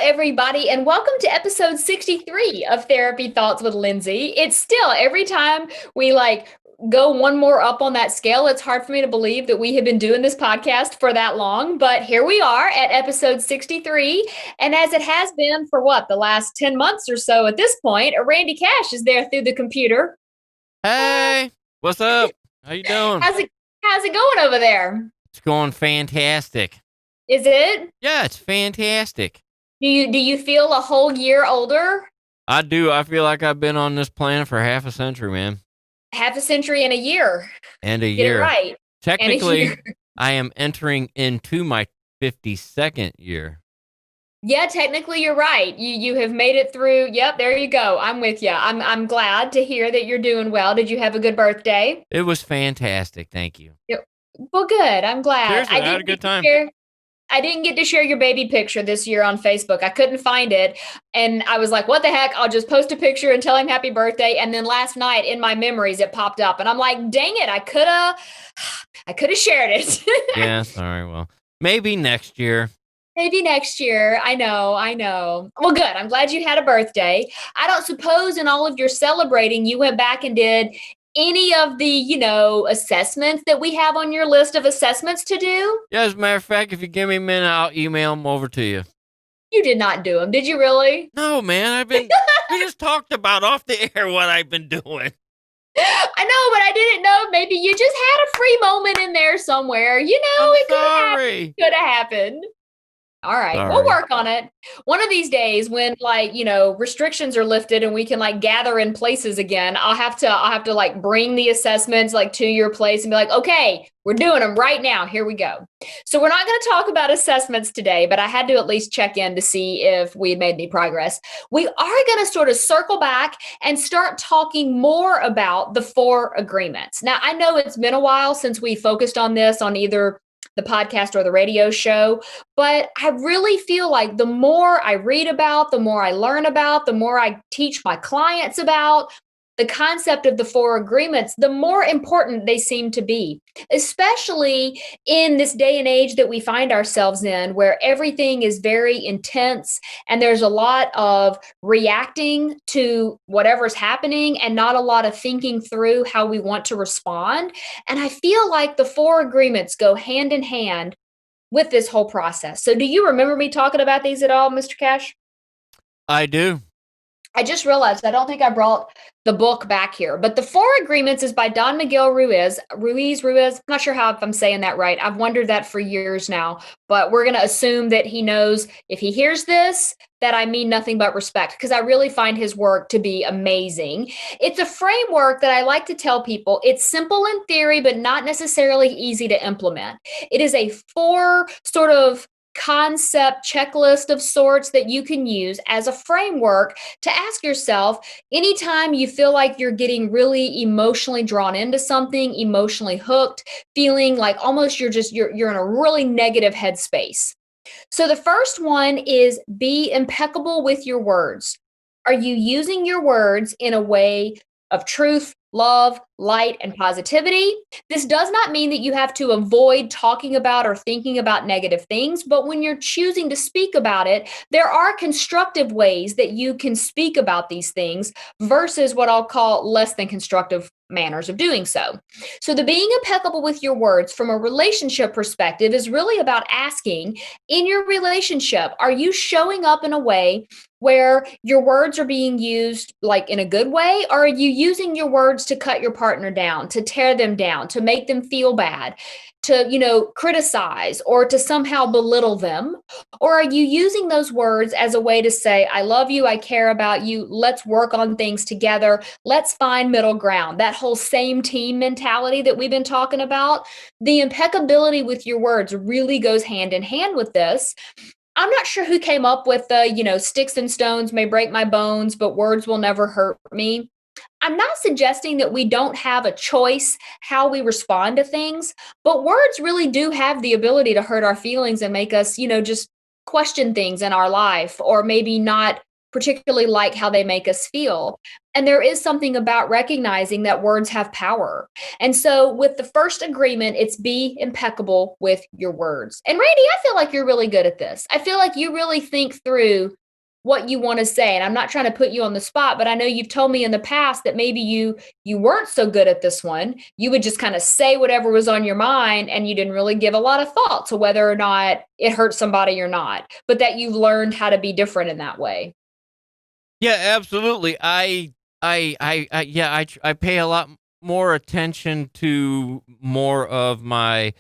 everybody, and welcome to episode 63 of Therapy Thoughts with Lindsay. It's still every time we go one more up on that scale, it's hard for me to believe that we have been doing this podcast for that long, but here we are at episode 63. And as it has been for the last 10 months or so at this point, Randy Cash is there through the computer. Hey, what's up? How you doing? How's it going over there? It's going fantastic. Is it? Yeah, it's fantastic. Do you feel a whole year older? I do. I feel like I've been on this planet for half a century, man. Half a century and a year. And a Get year. it right. Technically, I am entering into my 52nd year. Yeah, technically you're right. You have made it through. Yep, there you go. I'm with you. I'm glad to hear that you're doing well. Did you have a good birthday? It was fantastic. Thank you. Well, good. I'm glad. Seriously, I had a good time. I didn't get to share your baby picture this year on Facebook. I couldn't find it. And I was like, what the heck? I'll just post a picture and tell him happy birthday. And then last night in my memories, it popped up. And I'm like, dang it, I could have shared it. Yeah, sorry. Well, maybe next year. Maybe next year. I know. Well, good. I'm glad you had a birthday. I don't suppose in all of your celebrating, you went back and did any of the, assessments that we have on your list of assessments to do? Yeah, as a matter of fact, if you give me a minute, I'll email them over to you. You did not do them. Did you really? No, man. We just talked about off the air what I've been doing. I know, but I didn't know. Maybe you just had a free moment in there somewhere. It could have happened. All right. Sorry. We'll work on it. One of these days when restrictions are lifted and we can gather in places again, I'll have to bring the assessments to your place and be like, okay, we're doing them right now. Here we go. So we're not going to talk about assessments today, but I had to at least check in to see if we had made any progress. We are going to sort of circle back and start talking more about the 4 agreements. Now, I know it's been a while since we focused on this on either the podcast or the radio show. But I really feel like the more I read about, the more I learn about, the more I teach my clients about the concept of the 4 agreements, the more important they seem to be, especially in this day and age that we find ourselves in, where everything is very intense and there's a lot of reacting to whatever's happening and not a lot of thinking through how we want to respond. And I feel like the 4 agreements go hand in hand with this whole process. So do you remember me talking about these at all, Mr. Cash? I do. I just realized I don't think I brought the book back here, but the 4 agreements is by Don Miguel Ruiz. I'm not sure if I'm saying that right. I've wondered that for years now, but we're going to assume that he knows if he hears this, that I mean nothing but respect, because I really find his work to be amazing. It's a framework that I like to tell people. It's simple in theory, but not necessarily easy to implement. It is a 4 sort of concept checklist of sorts that you can use as a framework to ask yourself anytime you feel like you're getting really emotionally drawn into something, emotionally hooked, feeling like almost you're in a really negative headspace. So the first one is be impeccable with your words. Are you using your words in a way of truth, love, light, and positivity? This does not mean that you have to avoid talking about or thinking about negative things, but when you're choosing to speak about it, there are constructive ways that you can speak about these things versus what I'll call less than constructive manners of doing so. So the being impeccable with your words from a relationship perspective is really about asking in your relationship, are you showing up in a way where your words are being used in a good way, or are you using your words to cut your partner down, to tear them down, to make them feel bad, to, criticize or to somehow belittle them? Or are you using those words as a way to say, I love you, I care about you, let's work on things together, let's find middle ground, that whole same team mentality that we've been talking about? The impeccability with your words really goes hand in hand with this. I'm not sure who came up with the, sticks and stones may break my bones, but words will never hurt me. I'm not suggesting that we don't have a choice how we respond to things, but words really do have the ability to hurt our feelings and make us, just question things in our life, or maybe not particularly like how they make us feel. And there is something about recognizing that words have power. And so, with the first agreement, it's be impeccable with your words. And Randy, I feel like you're really good at this. I feel like you really think through what you want to say. And I'm not trying to put you on the spot, but I know you've told me in the past that maybe you weren't so good at this one. You would just kind of say whatever was on your mind and you didn't really give a lot of thought to whether or not it hurt somebody or not, but that you've learned how to be different in that way. Yeah, absolutely. I pay a lot more attention to more of my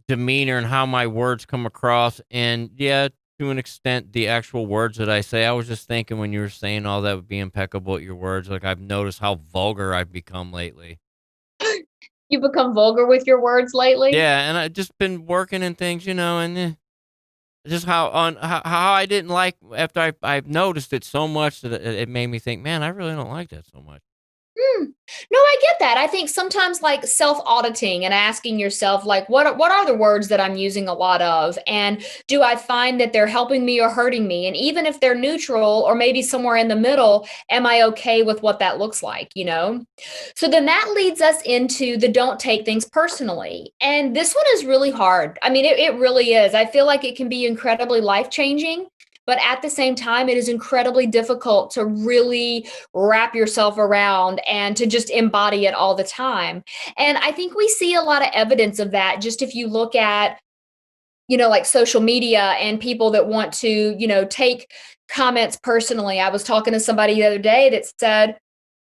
demeanor and how my words come across. And yeah, to an extent, the actual words that I say. I was just thinking when you were saying all that would be impeccable at your words. Like I've noticed how vulgar I've become lately. You become vulgar with your words lately? Yeah, and I've just been working and things, and just how I didn't like after I've noticed it so much that it made me think, man, I really don't like that so much. Hmm. No, I get that. I think sometimes like self-auditing and asking yourself like what are the words that I'm using a lot of, and do I find that they're helping me or hurting me? And even if they're neutral or maybe somewhere in the middle, am I okay with what that looks like? So then that leads us into the don't take things personally. And this one is really hard. I mean, it really is. I feel like it can be incredibly life-changing. But at the same time, it is incredibly difficult to really wrap yourself around and to just embody it all the time. And I think we see a lot of evidence of that just if you look at, like social media and people that want to, take comments personally. I was talking to somebody the other day that said,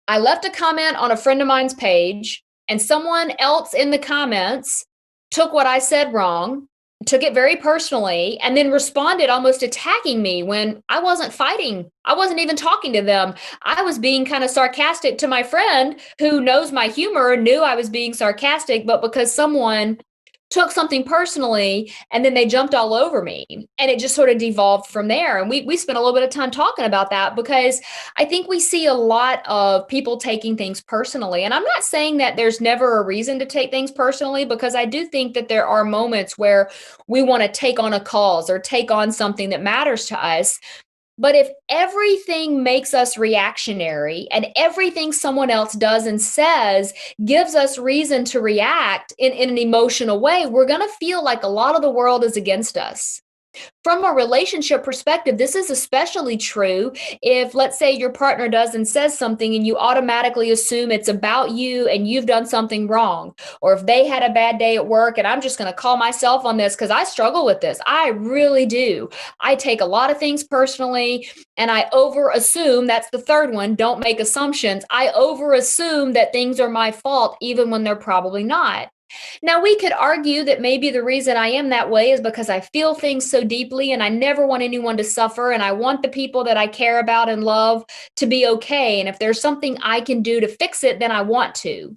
I left a comment on a friend of mine's page, and someone else in the comments took what I said wrong, took it very personally, and then responded almost attacking me when I wasn't fighting. I wasn't even talking to them. I was being kind of sarcastic to my friend who knows my humor, knew I was being sarcastic, but because someone took something personally and then they jumped all over me, and it just sort of devolved from there. And we spent a little bit of time talking about that because I think we see a lot of people taking things personally. And I'm not saying that there's never a reason to take things personally, because I do think that there are moments where we want to take on a cause or take on something that matters to us. But if everything makes us reactionary and everything someone else does and says gives us reason to react in an emotional way, we're going to feel like a lot of the world is against us. From a relationship perspective, this is especially true if, let's say, your partner does and says something and you automatically assume it's about you and you've done something wrong. Or if they had a bad day at work, and I'm just going to call myself on this because I struggle with this. I really do. I take a lot of things personally, and I over assume. That's the third one. Don't make assumptions. I over assume that things are my fault, even when they're probably not. Now, we could argue that maybe the reason I am that way is because I feel things so deeply and I never want anyone to suffer. And I want the people that I care about and love to be okay. And if there's something I can do to fix it, then I want to.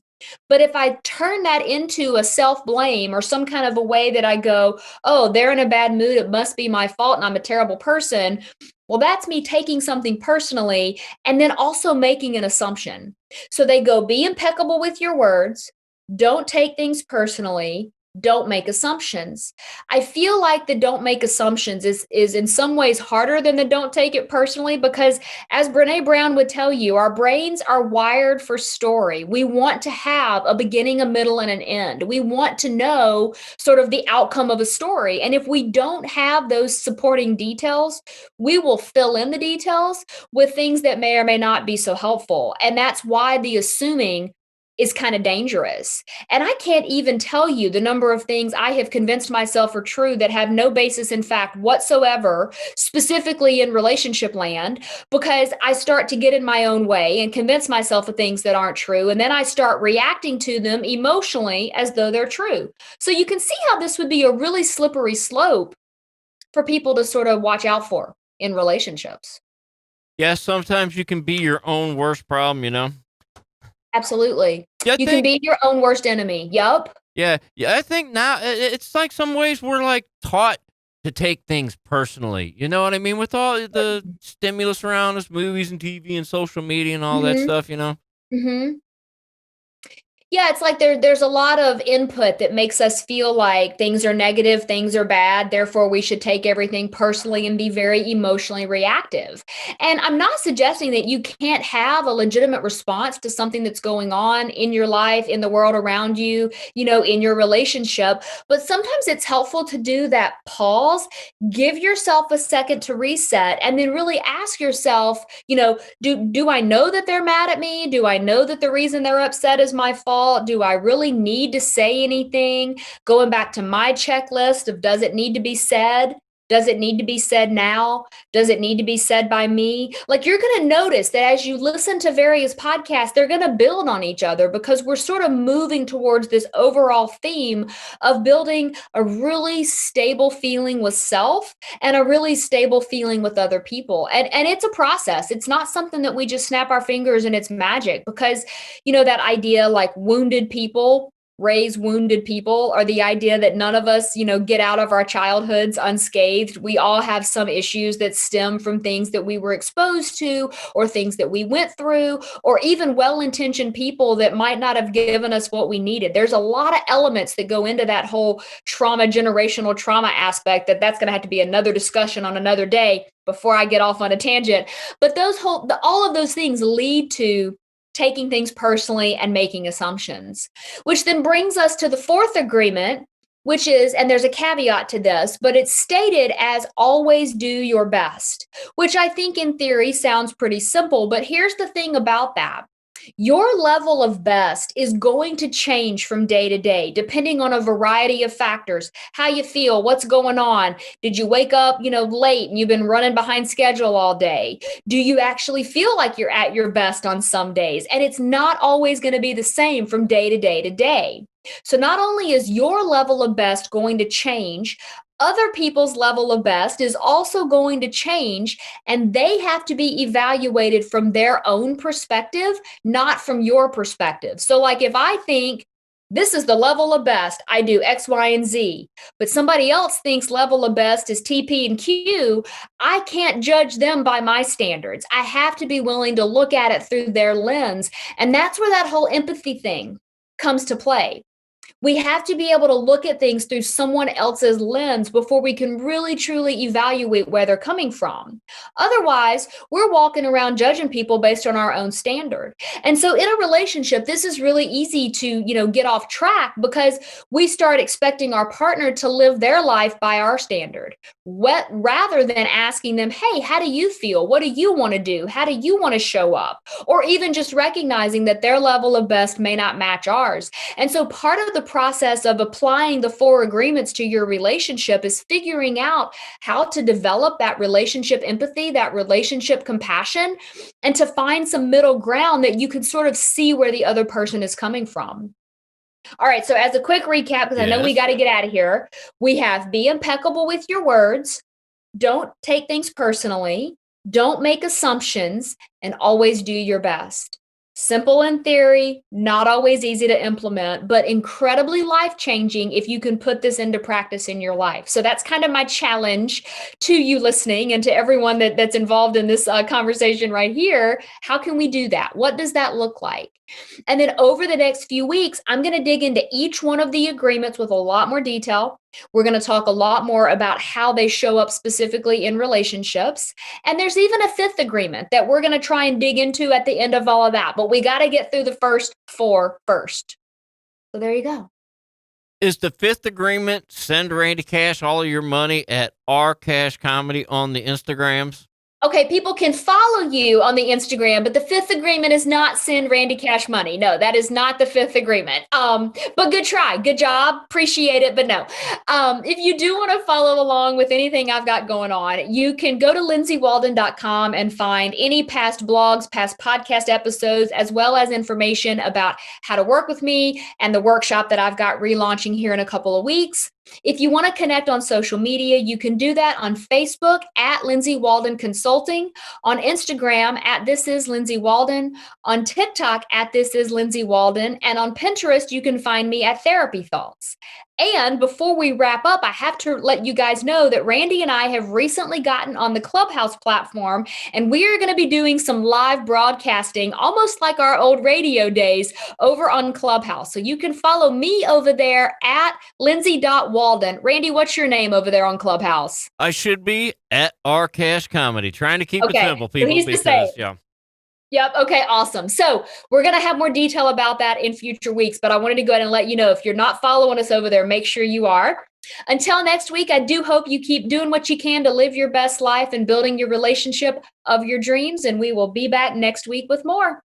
But if I turn that into a self blame or some kind of a way that I go, oh, they're in a bad mood, it must be my fault and I'm a terrible person. Well, that's me taking something personally and then also making an assumption. So they go, be impeccable with your words. Don't take things personally. Don't make assumptions. I feel like the don't make assumptions is in some ways harder than the don't take it personally, because as Brene Brown would tell you, our brains are wired for story. We want to have a beginning, a middle, and an end. We want to know sort of the outcome of a story. And if we don't have those supporting details, we will fill in the details with things that may or may not be so helpful. And that's why the assuming is kind of dangerous. And I can't even tell you the number of things I have convinced myself are true that have no basis in fact whatsoever, specifically in relationship land, because I start to get in my own way and convince myself of things that aren't true. And then I start reacting to them emotionally as though they're true. So you can see how this would be a really slippery slope for people to sort of watch out for in relationships. Yeah, sometimes you can be your own worst problem. Absolutely. Yeah, I You can think. be your own worst enemy. Yup. Yeah. I think now it's like some ways we're like taught to take things personally. You know what I mean? With all the stimulus around us, movies and TV and social media and all that Mm-hmm. stuff. Mm-hmm. Yeah, it's like there's a lot of input that makes us feel like things are negative, things are bad, therefore we should take everything personally and be very emotionally reactive. And I'm not suggesting that you can't have a legitimate response to something that's going on in your life, in the world around you, in your relationship, but sometimes it's helpful to do that pause, give yourself a second to reset, and then really ask yourself, do I know that they're mad at me? Do I know that the reason they're upset is my fault? Do I really need to say anything? Going back to my checklist of, does it need to be said? Does it need to be said now? Does it need to be said by me? Like, you're going to notice that as you listen to various podcasts, they're going to build on each other, because we're sort of moving towards this overall theme of building a really stable feeling with self and a really stable feeling with other people. And it's a process. It's not something that we just snap our fingers and it's magic, because that idea, like, wounded people raise wounded people, or the idea that none of us, get out of our childhoods unscathed. We all have some issues that stem from things that we were exposed to, or things that we went through, or even well-intentioned people that might not have given us what we needed. There's a lot of elements that go into that whole generational trauma aspect, that's going to have to be another discussion on another day before I get off on a tangent. But all of those things lead to taking things personally and making assumptions, which then brings us to the fourth agreement, which is, and there's a caveat to this, but it's stated as always do your best, which I think in theory sounds pretty simple. But here's the thing about that. Your level of best is going to change from day to day, depending on a variety of factors. How you feel, what's going on. Did you wake up, late and you've been running behind schedule all day? Do you actually feel like you're at your best on some days? And it's not always going to be the same from day to day to day. So not only is your level of best going to change, other people's level of best is also going to change, and they have to be evaluated from their own perspective, not from your perspective. So, like, if I think this is the level of best, I do X, Y, and Z, but somebody else thinks level of best is T, P, and Q, I can't judge them by my standards. I have to be willing to look at it through their lens. And that's where that whole empathy thing comes to play. We have to be able to look at things through someone else's lens before we can really, truly evaluate where they're coming from. Otherwise, we're walking around judging people based on our own standard. And so in a relationship, this is really easy to, get off track, because we start expecting our partner to live their life by our standard, rather than asking them, hey, how do you feel? What do you want to do? How do you want to show up? Or even just recognizing that their level of best may not match ours. And so part of the process of applying the 4 agreements to your relationship is figuring out how to develop that relationship empathy, that relationship compassion, and to find some middle ground that you can sort of see where the other person is coming from. All right, so as a quick recap, because I know we got to get out of here, we have be impeccable with your words, don't take things personally, don't make assumptions, and always do your best. Simple in theory, not always easy to implement, but incredibly life-changing if you can put this into practice in your life. So that's kind of my challenge to you listening, and to everyone that's involved in this conversation right here. How can we do that? What does that look like? And then over the next few weeks, I'm going to dig into each one of the agreements with a lot more detail. We're going to talk a lot more about how they show up specifically in relationships. And there's even a 5th agreement that we're going to try and dig into at the end of all of that. But we got to get through the first 4 first. So there you go. Is the 5th agreement send Randy Cash all of your money at R Cash Comedy on the Instagrams? Okay, people can follow you on the Instagram, but the 5th agreement is not send Randy Cash money. No, that is not the 5th agreement. But good try. Good job. Appreciate it. But no, if you do want to follow along with anything I've got going on, you can go to lindsaywalden.com and find any past blogs, past podcast episodes, as well as information about how to work with me and the workshop that I've got relaunching here in a couple of weeks. If you want to connect on social media, you can do that on Facebook at Lindsay Walden Consulting, on Instagram at This Is Lindsay Walden, on TikTok at This Is Lindsay Walden, and on Pinterest, you can find me at Therapy Thoughts. And before we wrap up, I have to let you guys know that Randy and I have recently gotten on the Clubhouse platform, and we are going to be doing some live broadcasting, almost like our old radio days, over on Clubhouse. So you can follow me over there at Lindsay.Walden. Randy, what's your name over there on Clubhouse? I should be at R Cash Comedy. Trying to keep it simple, So people, he's the because same. yeah. Yep. Okay. Awesome. So we're going to have more detail about that in future weeks, but I wanted to go ahead and let you know, if you're not following us over there, make sure you are. Until next week, I do hope you keep doing what you can to live your best life and building your relationship of your dreams. And we will be back next week with more.